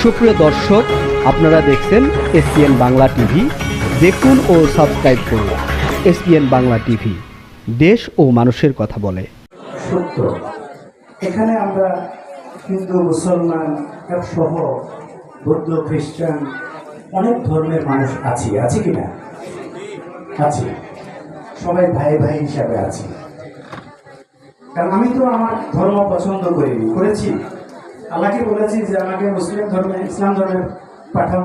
সুপ্রিয় দর্শক, আপনারা দেখছেন এসপিএন বাংলা টিভি। দেখুন ও সাবস্ক্রাইব করুন এসপিএন বাংলা টিভি, দেশ ও মানুষের কথা বলে। সত্য, এখানে আমরা হিন্দু, মুসলমান সহ বৌদ্ধ, খ্রিস্টান অনেক ধর্মের মানুষ আছি কিনা? আছি, সবাই ভাই ভাই হিসাবে আছি। কারণ আমি তো আমার ধর্ম পছন্দ করেছি। আল্লাহকে বলেছি যে আমাকে মুসলিম ধর্মে, ইসলাম ধর্মে পাঠাও।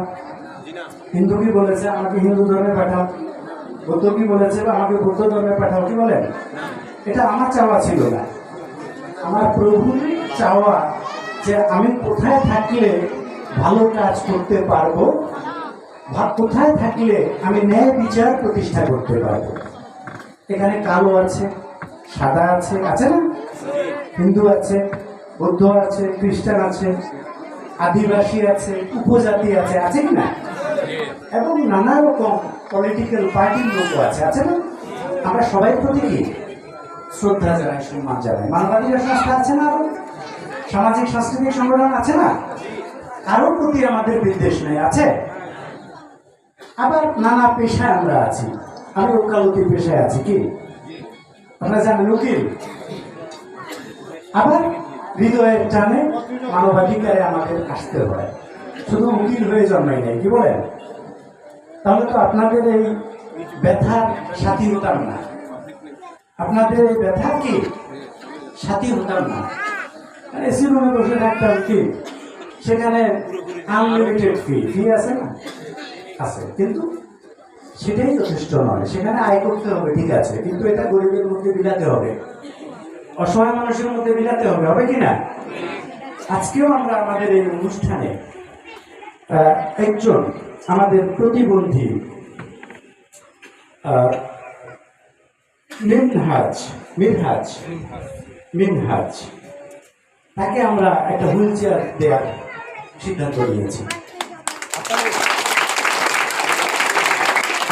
হিন্দু কি বলেছে আমাকে হিন্দু ধর্মে পাঠাও। বৌদ্ধ কি বলেছে আমাকে বৌদ্ধ ধর্মে পাঠাও। কি বলেন? এটা আমার চাওয়া ছিল না, আমার প্রভুর চাওয়া যে আমি কোথায় থাকলে ভালো কাজ করতে পারবো, কোথায় থাকলে আমি ন্যায় বিচার প্রতিষ্ঠা করতে পারবো। এখানে কালো আছে, সাদা আছে, আছে না? হিন্দু আছে, বৌদ্ধ আছে, খ্রিস্টান আছে, আদিবাসী আছে, উপজাতি আছে, আছে কিনা? এবং নানা রকম পলিটিক্যাল পার্টির লোক আছে না? আমরা সবাই প্রতি কি শ্রদ্ধা জানাই, সম্মান জানাই। মানবাধিকার সংস্থা আছে না, আরো সামাজিক সাংস্কৃতিক সংগঠন আছে না? কারোর প্রতি আমাদের বিদ্বেষ নেই, আছে? আবার নানা পেশায় আমরা আছি। আমি ওকালতি পেশায় আছি, কি আপনারা জানেন? উকিল। আবার হৃদয়ের টানে মানবাধিকারে আমাদের আসতে হয়। শুধু উকিল হয়ে জন্মাই নাই, কি বলেন? তাহলে তো আপনাদের এই ব্যথার সাথী হতাম না, আপনাদের এই ব্যথার কি সাথী হতাম না। এসি রুমে বসে থাকতাম, কি সেখানে আনলিমিটেড ফি আছে না? আছে, কিন্তু সেটাই যথেষ্ট নয়। সেখানে আয় করতে হবে, ঠিক আছে, কিন্তু এটা গরিবের মধ্যে বিলাতে হবে, অসহায় মানুষের মধ্যে বিলাতে হবে, হবে কিনা? আজকেও আমরা আমাদের এই অনুষ্ঠানে একজন আমাদের প্রতিবন্ধী মিনহাজ, তাকে আমরা একটা হুইল চেয়ার দেওয়ার সিদ্ধান্ত নিয়েছি।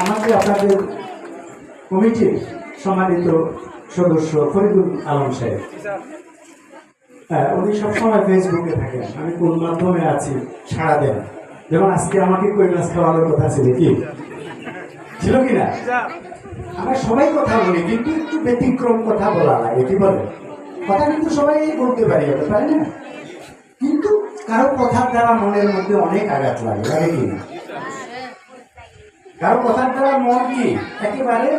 আমাদের আপনাদের কমিটির সম্মানিত সদস্য ফরিদুল আলম সাহেব, উনি সবসময় ফেসবুকে থাকেন, আমি কোন মাধ্যমে আছি সাড়া দেন। যেমন আজকে আমাকে কই মাছ খাওয়ানোর কথা ছিল, কি ছিল কিনা? আমরা সবাই কথা বলি, কিন্তু একটু ব্যতিক্রম কথা বলা লাগে, কি বলে? কথা কিন্তু সবাই বলতে পারি, পারি না? কিন্তু কারো কথার দ্বারা মনের মধ্যে অনেক আঘাত লাগে কিনা? কারো কথার দ্বারা মন কি একেবারে